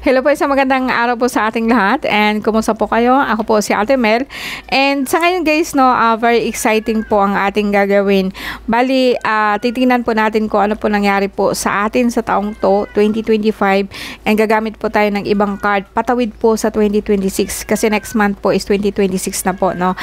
Hello po, isang magandang araw po sa ating lahat, and kumusta po kayo? Ako po si Ate Mel, and sa ngayon guys, no, very exciting po ang ating gagawin. Bali, titingnan po natin kung ano po nangyari po sa atin sa taong to, 2025, and gagamit po tayo ng ibang card, patawid po sa 2026, kasi next month po is 2026 na po, no.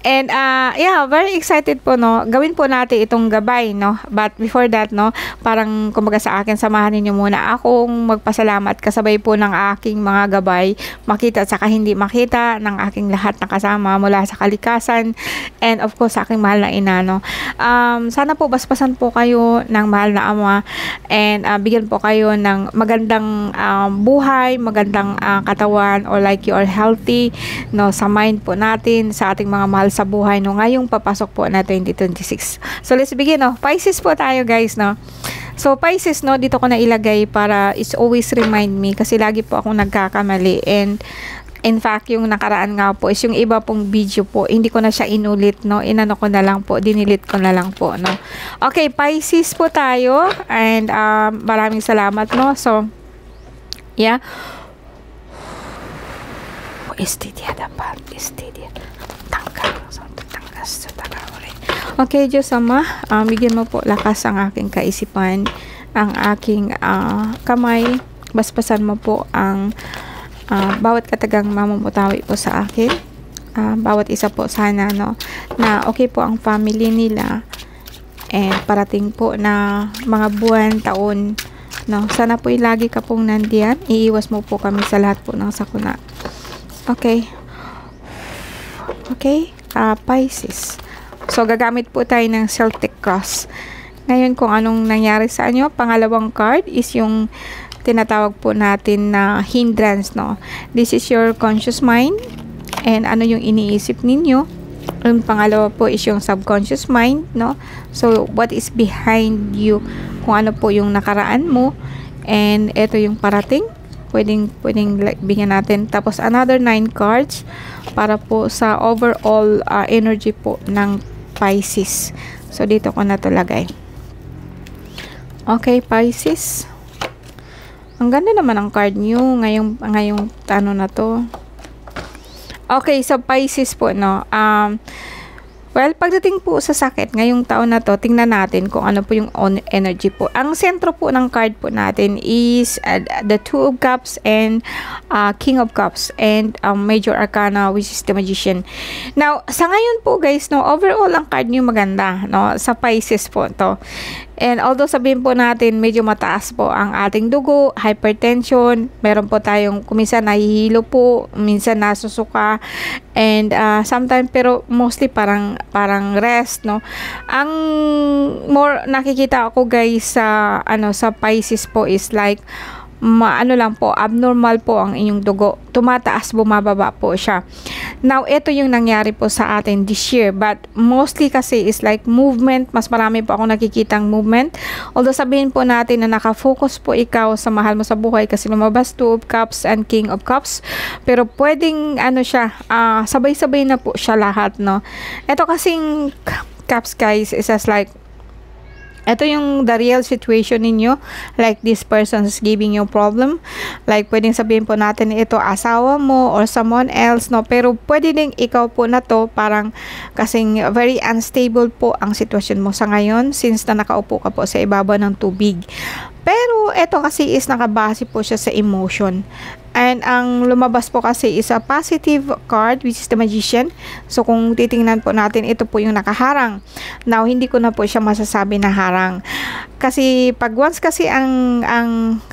And yeah, very excited po, no. Gawin po natin itong gabay, no. But before that, no, parang kumbaga sa akin, samahan niyo muna akong magpasalamat kasabay po ng aking mga gabay, makita at saka hindi makita, ng aking lahat na kasama mula sa kalikasan, and of course sa aking mahal na ina, no. Sana po basbasan po kayo ng mahal na ama, and bigyan po kayo ng magandang buhay, magandang katawan, or like you are healthy, no, sa mind po natin, sa ating mga mahal sa buhay, no, ngayong papasok po na 2026. So let's begin, no. Pisces po tayo guys, no. So Pisces, no, dito ko na ilagay para it's always remind me, kasi lagi po akong nagkakamali, and in fact yung nakaraan nga po is yung iba pong video po hindi ko na siya inulit, no, inano ko na lang po, dinilit ko na lang po, no. Okay, Pisces po tayo, and maraming salamat, no. So yeah, estidia dapat, estidia tanggal, tanggas sa tagal. Okay, Diyos Ama, bigyan mo po lakas ang aking kaisipan, ang aking kamay, basbasan mo po ang bawat katagang mamumutawi po sa akin, bawat isa po sana, no, na okay po ang family nila, and parating po na mga buwan, taon, no, sana po lagi ka pong nandiyan, iiwas mo po kami sa lahat po ng sakuna. Okay, okay, Pisces. So, gagamit po tayo ng Celtic Cross. Ngayon, kung anong nangyari sa inyo, pangalawang card is yung tinatawag po natin na hindrance, no. This is your conscious mind, and ano yung iniisip ninyo. Yung pangalawa po is yung subconscious mind, no. So, what is behind you, kung ano po yung nakaraan mo, and ito yung parating. Pwedeng like, bigyan natin. Tapos, another 9 cards para po sa overall energy po ng Pisces. So, dito ko na to lagay. Okay, Pisces. Ang ganda naman ang card nyo ngayong ano na to. Okay, so Pisces po, no. Well, pagdating po sa sakit, ngayong taon na to, tingnan natin kung ano po yung energy po. Ang sentro po ng card po natin is the Two of Cups and King of Cups, and Major Arcana, which is the Magician. Now, sa ngayon po guys, no, overall ang card nyo maganda, no, sa Pisces po to. And although sabihin po natin medyo mataas po ang ating dugo, hypertension, meron po tayong kuminsan nahihilo po, minsan nasusuka, and sometimes, pero mostly parang rest, no. Ang more nakikita ako guys sa sa Pisces po is like lang po, abnormal po ang inyong dugo, tumataas, bumababa po siya. Now, ito yung nangyari po sa atin this year, but mostly kasi is like movement, mas marami po ako nakikitang movement. Although sabihin po natin na nakafocus po ikaw sa mahal mo sa buhay, kasi lumabas Two of Cups and King of Cups, pero pwedeng siya, sabay-sabay na po siya lahat, no. Ito kasing Cups guys is as like, ito yung the real situation ninyo, like this person is giving you problem, like pwedeng sabihin po natin ito asawa mo or someone else, no, pero pwede ding ikaw po na to, parang kasing very unstable po ang sitwasyon mo sa ngayon, since na nakaupo ka po sa ibabaw ng tubig. Pero ito kasi is nakabase po siya sa emotion. And ang lumabas po kasi is a positive card, which is the Magician. So kung titingnan po natin, ito po yung nakaharang. Now, hindi ko na po siya masasabi na harang. Kasi pag once kasi ang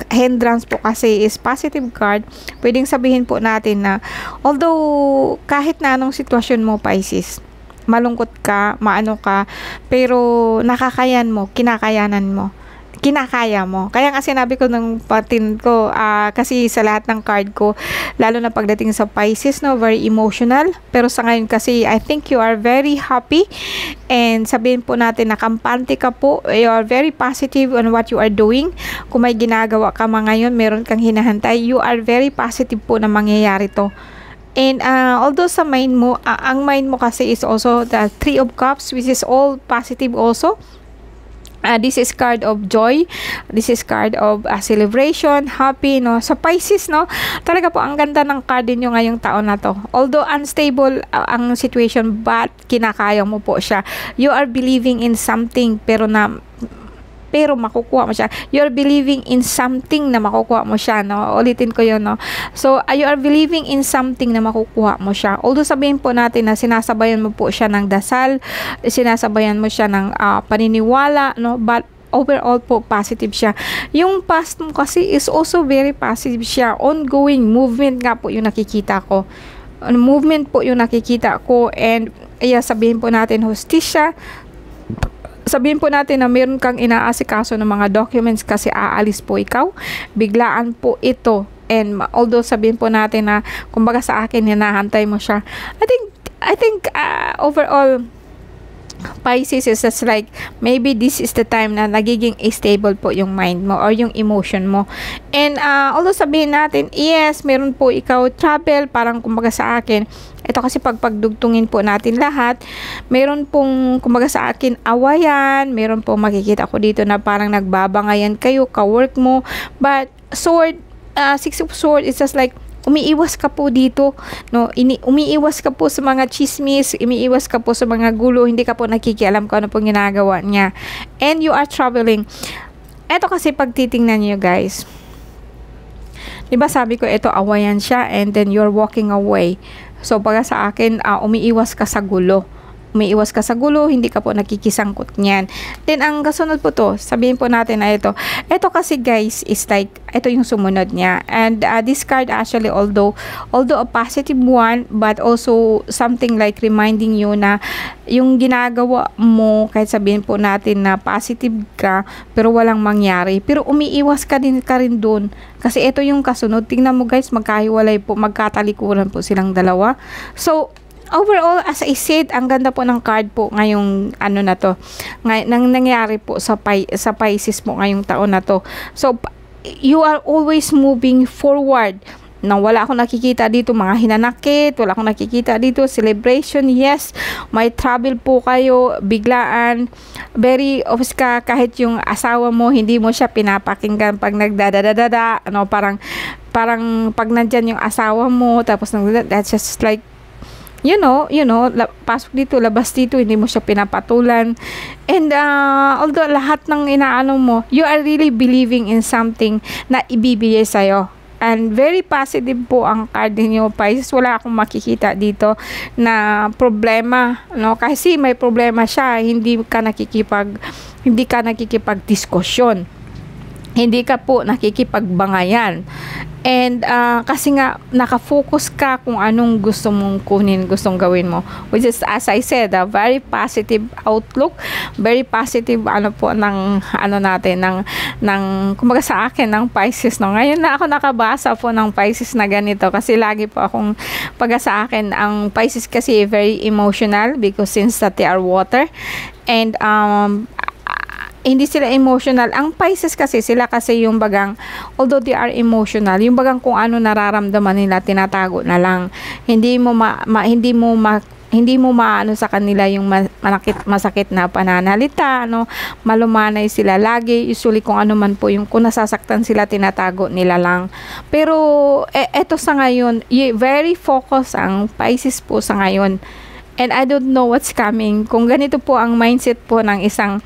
hindrance po kasi is positive card, pwedeng sabihin po natin na although kahit na anong sitwasyon mo, Pisces, malungkot ka, maano ka, pero nakakayan mo, kinakayanan mo, kinakaya mo. Kaya nga sinabi ko ng patin ko, kasi sa lahat ng card ko, lalo na pagdating sa Pisces, no, very emotional. Pero sa ngayon kasi, I think you are very happy, and sabihin po natin na kampante ka po, you are very positive on what you are doing. Kung may ginagawa ka ngayon, meron kang hinahantay, you are very positive po na mangyayari to. And although sa mind mo, ang mind mo kasi is also the Three of Cups, which is all positive also. This is card of joy. This is card of celebration, happy, no? Sa Pisces, no? Talaga po, ang ganda ng card ninyo ngayong taon na to. Although unstable ang situation, but kinakaya mo po siya. You are believing in something, pero makukuha mo siya. You're believing in something na makukuha mo siya, no? Ulitin ko yun, no? So, you are believing in something na makukuha mo siya. Although sabihin po natin na sinasabayan mo po siya ng dasal, sinasabayan mo siya ng paniniwala, no? But overall po, positive siya. Yung past mo kasi is also very positive siya. Ongoing movement nga po yung nakikita ko. Movement po yung nakikita ko. And, sabihin po natin, hostisya. Sabihin po natin na meron kang inaasikaso ng mga documents kasi aalis po ikaw. Biglaan po ito. And although sabihin po natin na kumbaga sa akin hinahantay mo siya. I think overall Pisces is just like maybe this is the time na nagiging stable po yung mind mo or yung emotion mo. And although sabihin natin, yes, meron po ikaw travel, parang kumbaga sa akin, ito kasi pagdugtungin po natin lahat, meron pong kumbaga sa akin awayan, meron pong makikita ko dito na parang nagbabangayan kayo, ka-work mo, but Six of Swords is just like umiiwas ka po dito, no? Umiiwas ka po sa mga chismis, umiiwas ka po sa mga gulo, hindi ka po nakikialam kung ano pong ginagawa niya. And you are traveling. Ito kasi pag titingnan niyo guys, diba sabi ko ito awayan siya and then you're walking away. So pag sa akin, umiiwas ka sa gulo. Umiiwas ka sa gulo, hindi ka po nakikisangkot niyan. Then, ang kasunod po to, sabihin po natin na ito. Ito kasi guys, is like, ito yung sumunod niya. And this card actually, although a positive one, but also something like reminding you na yung ginagawa mo, kahit sabihin po natin na positive ka, pero walang mangyari. Pero umiiwas ka rin dun. Kasi ito yung kasunod. Tingnan mo guys, magkahiwalay po, magkatalikuran po silang dalawa. So, overall, as I said, ang ganda po ng card po ngayong ano na to, nang nangyari po sa Pisces mo ngayong taon na to. So, you are always moving forward. Nang wala akong nakikita dito mga hinanakit, wala akong nakikita dito celebration, yes, may travel po kayo, biglaan, very obvious ka, kahit yung asawa mo, hindi mo siya pinapakinggan pag nagdadadadada, ano, parang pag nandyan yung asawa mo, tapos that's just like, you know, pasok dito, labas dito, hindi mo siya pinapatulan. And although lahat ng inaano mo, you are really believing in something na ibibigay sa'yo. And very positive po ang card niyo, Pisces. Wala akong makikita dito na problema, no? Kasi may problema siya, hindi ka nakikipag-diskusyon. Hindi ka po nakikipagbangayan. And kasi nga nakafocus ka kung anong gusto mong kunin, gustong gawin mo. Which is, as I said, a very positive outlook, very positive ano po ng ano natin ng kumbaga sa akin ng Pisces, no. Ngayon na ako nakabasa po ng Pisces na ganito kasi lagi po akong pag sa akin ang Pisces kasi very emotional because since that they are water and hindi sila emotional. Ang Pisces kasi, sila kasi yung bagang, although they are emotional, yung bagang kung ano nararamdaman nila, tinatago na lang. Hindi mo maano sa kanila yung masakit na pananalita, no? Malumanay sila lagi. Usually kung ano man po yung kung nasasaktan sila, tinatago nila lang. Pero eto sa ngayon, very focus ang Pisces po sa ngayon. And I don't know what's coming. Kung ganito po ang mindset po ng isang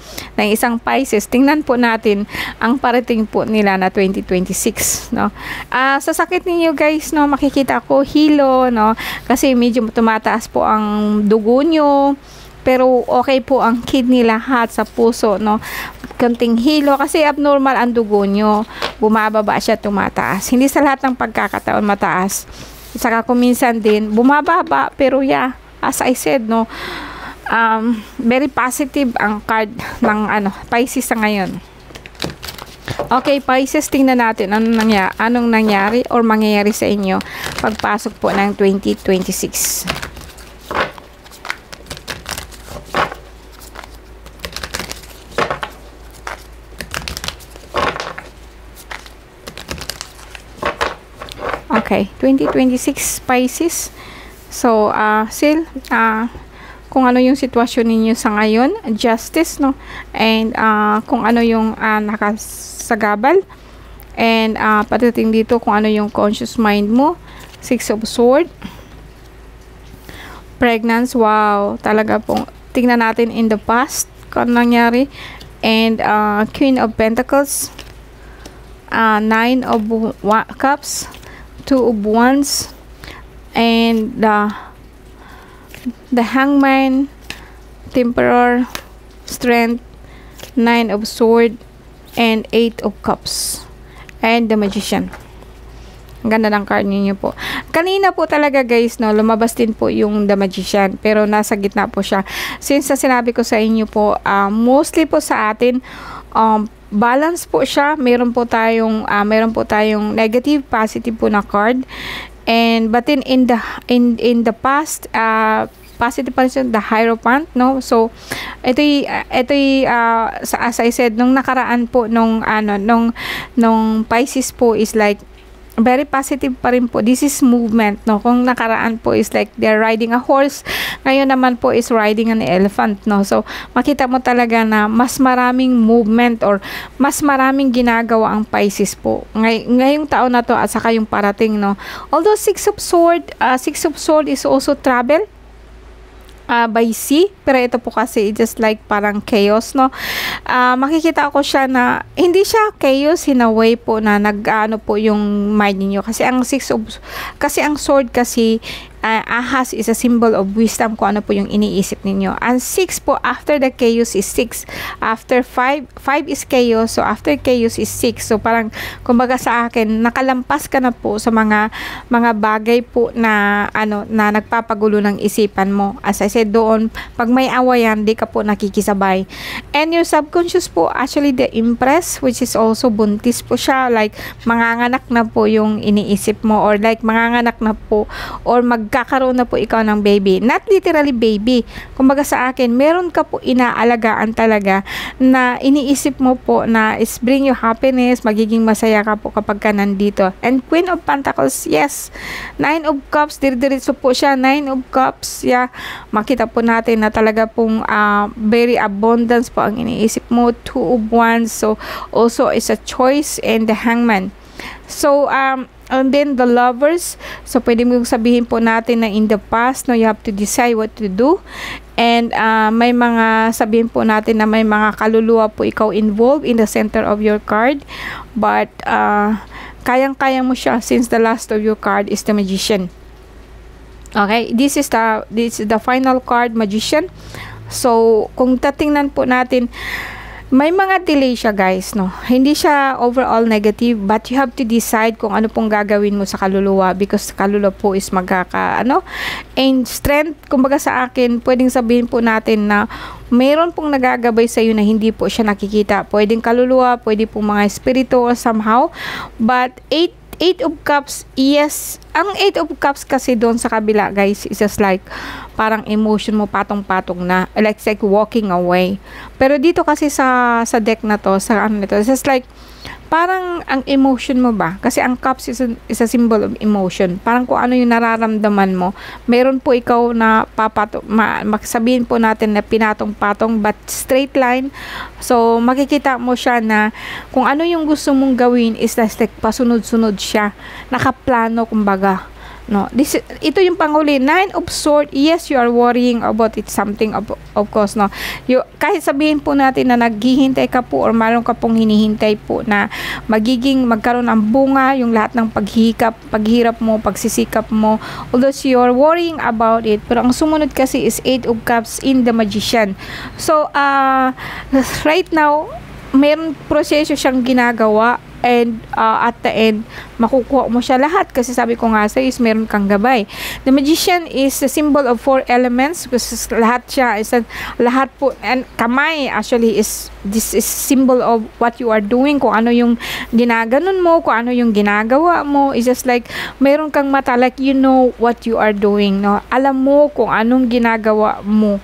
Pisces, tingnan po natin ang parating po nila na 2026, no? Sa sakit ninyo guys, no, makikita ko hilo, no? Kasi medyo tumataas po ang dugo nyo. Pero okay po ang kidney lahat sa puso, no? Konting hilo kasi abnormal ang dugo nyo. Bumababa siya, tumataas. Hindi sa lahat ng pagkakataon mataas. Saka kung minsan din bumababa, pero yeah, as I said, no, very positive ang card ng Pisces sa ngayon. Okay, Pisces, tingnan natin anong nangyari or mangyayari sa inyo pagpasok po ng 2026. Okay, 2026 Pisces. So, still, kung ano yung sitwasyon ninyo sa ngayon, justice, no, and kung ano yung nakasagabal, and pagdating dito kung ano yung conscious mind mo. Six of Swords, pregnancy, wow, talaga pong tingnan natin in the past kung ano nangyari, and Queen of Pentacles, Nine of Cups, Two of Wands, and the Hangman, Temperor, Strength, Nine of Swords, and Eight of Cups, and the Magician. Ang ganda ng card ninyo po. Kanina po talaga guys, no, lumabas din po yung The Magician, pero nasa gitna po siya. Since na sinabi ko sa inyo po, mostly po sa atin, balance po siya. Meron po tayong negative, positive po na card. And but in the past, positive pa rin the Hierophant, no? So ito'y as I said, nung nakaraan po nung Pisces po is like very positive pa rin po. This is movement, no? Kung nakaraan po is like they're riding a horse, ngayon naman po is riding an elephant, no? So makita mo talaga na mas maraming movement or mas maraming ginagawa ang Pisces po ngayong taon na to at saka yung parating, no? Although Six of Swords is also travel by sea, pero ito po kasi just like parang chaos, no? Makikita ko siya na hindi siya chaos in a way po na nag-ano po yung mind niyo, kasi ang sword kasi ahas is a symbol of wisdom, kung ano po yung iniisip ninyo. And 6 po, after the chaos is 6. After 5 is chaos. So, after chaos is 6. So, parang, kumbaga sa akin, nakalampas ka na po sa mga bagay po na, na nagpapagulo ng isipan mo. As I said doon, pag may awayan, di ka po nakikisabay. And your subconscious po, actually the Empress, which is also buntis po siya. Like, manganganak na po yung iniisip mo, or like, manganganak na po, or magkakaroon na po ikaw ng baby. Not literally baby. Kumbaga sa akin, meron ka po inaalagaan talaga na iniisip mo po na is bring you happiness, magiging masaya ka po kapag ka nandito. And Queen of Pentacles, yes. Nine of Cups, dire-diretso po siya. Nine of Cups, yeah. Makita po natin na talaga pong very abundance po ang iniisip mo. Two of Wands, so also is a choice, and the Hangman. So, and then the Lovers, so pwede mong sabihin po natin na in the past, no, you have to decide what to do. And may mga sabihin po natin na may mga kaluluwa po ikaw involved in the center of your card. But kayang-kaya mo siya, since the last of your card is the Magician. Okay, this is the final card, Magician. So kung tatingnan po natin, may mga delay siya guys, no? Hindi siya overall negative, but you have to decide kung ano pong gagawin mo sa kaluluwa, because kaluluwa po is and strength, kumbaga sa akin, pwedeng sabihin po natin na mayroon pong nagagabay sa iyo na hindi po siya nakikita. Pwedeng kaluluwa, pwede pong mga espiritu or somehow, but Eight of Cups, yes. Ang Eight of Cups kasi doon sa kabila, guys, is just like parang emotion mo patong-patong na. Like walking away. Pero dito kasi sa deck na to, sa ano nito, it's just like parang ang emotion mo ba? Kasi ang cups is a symbol of emotion. Parang kung ano yung nararamdaman mo. Meron po ikaw na sabihin po natin na pinatong-patong, but straight line. So, makikita mo siya na kung ano yung gusto mong gawin is like pasunod-sunod siya. Nakaplano, kumbaga. No, ito yung panghuli, Nine of Swords. Yes, you are worrying about it, something of course, no. Kahit sabihin po natin na naghihintay ka po or mayroon ka pong hinihintay po na magkaroon ng bunga yung lahat ng paghirap mo, pagsisikap mo. Although you are worrying about it, pero ang sumunod kasi is Eight of Cups in the Magician. So, right now, mayroon proseso siyang ginagawa, and at the end, makukuha mo siya lahat, kasi sabi ko nga sa is meron kang gabay. The Magician is the symbol of 4 elements, because lahat siya is lahat po, and kamay actually this is symbol of what you are doing, kung ano yung ginaganon mo, kung ano yung ginagawa mo. It's just like meron kang mata, like you know what you are doing, no? Alam mo kung anong ginagawa mo.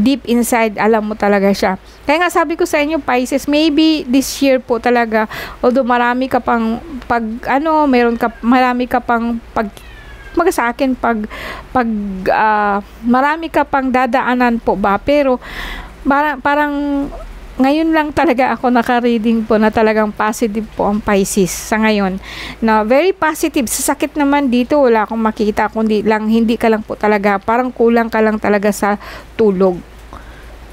Deep inside, alam mo talaga siya. Kaya nga sabi ko sa inyo, Pisces, maybe this year po talaga, although marami ka pang marami ka pang mga sa akin pag marami ka pang dadaanan po ba, pero parang ngayon lang talaga ako naka-reading po na talagang positive po ang Pisces sa ngayon. Na very positive. Sa sakit naman dito, wala akong makita, kundi lang, hindi ka lang po talaga, parang kulang ka lang talaga sa tulog.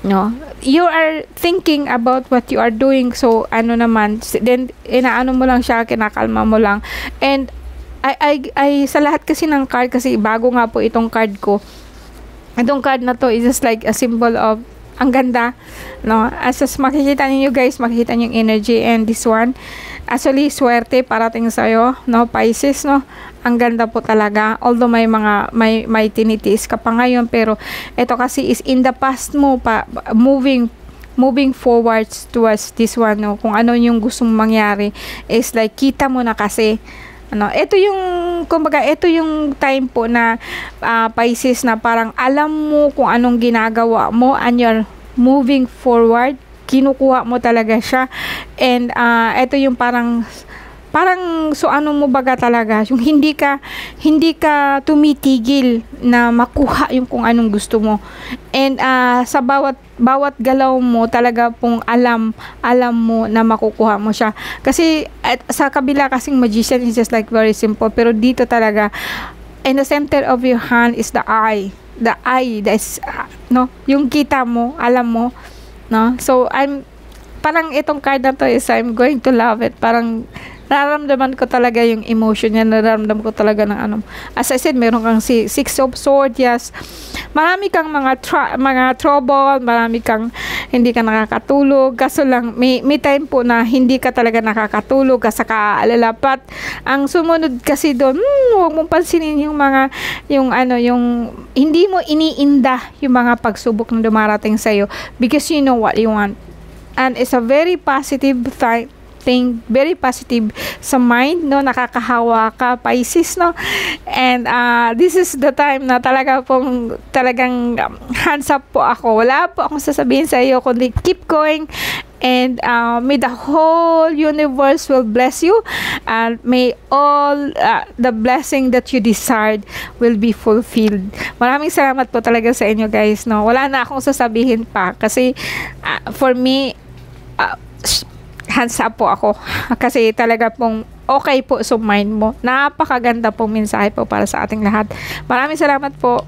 No? You are thinking about what you are doing, so ano naman, then inaano mo lang siya, kinakalma mo lang. And I sa lahat kasi ng card, kasi bago nga po itong card ko, itong card na to is just like a symbol of ang ganda, no? As makikita niyo guys, makikita niyo yung energy, and this one, actually, swerte parating sa'yo, no, Pisces, no? Ang ganda po talaga, although may tinitiis ka pa ngayon, pero ito kasi is in the past mo pa, moving forwards towards this one, no? Kung ano yung gusto mong mangyari, is like, kita mo na kasi, ano, ito yung, kumbaga, ito yung time po na Pisces, na parang alam mo kung anong ginagawa mo, and you're moving forward, kinukuha mo talaga siya, and ito yung parang so ano mo baga talaga, yung hindi ka tumitigil na makuha yung kung anong gusto mo, and sa bawat galaw mo talaga pong alam mo na makukuha mo siya, kasi sa kabila kasing magician is just like very simple, pero dito talaga in the center of your hand is the eye, that's no, yung kita mo, alam mo, no? So parang itong card na to is I'm going to love it, parang nararamdaman ko talaga yung emotion niya, nararamdaman ko talaga ng ano. As I said, meron kang Six of Swords, yes. Marami kang mga trouble, marami kang hindi ka nakakatulog, kaso lang may time po na hindi ka talaga nakakatulog kasi kaalala, but ang sumunod kasi doon, huwag mong pansinin yung hindi mo iniinda yung mga pagsubok na dumarating sa'yo, because you know what you want. And it's a very positive thing, very positive sa mind, no? Nakakahawa ka, Pisces, no? And this is the time na talagang hands up po ako. Wala po akong sasabihin sa iyo, kundi keep going, and may the whole universe will bless you, and may all the blessing that you desired will be fulfilled. Maraming salamat po talaga sa inyo guys, no? Wala na akong sasabihin pa, kasi for me, hands up po ako, kasi talaga pong okay po sa mind mo. Napakaganda pong mensahe po para sa ating lahat. Maraming salamat po.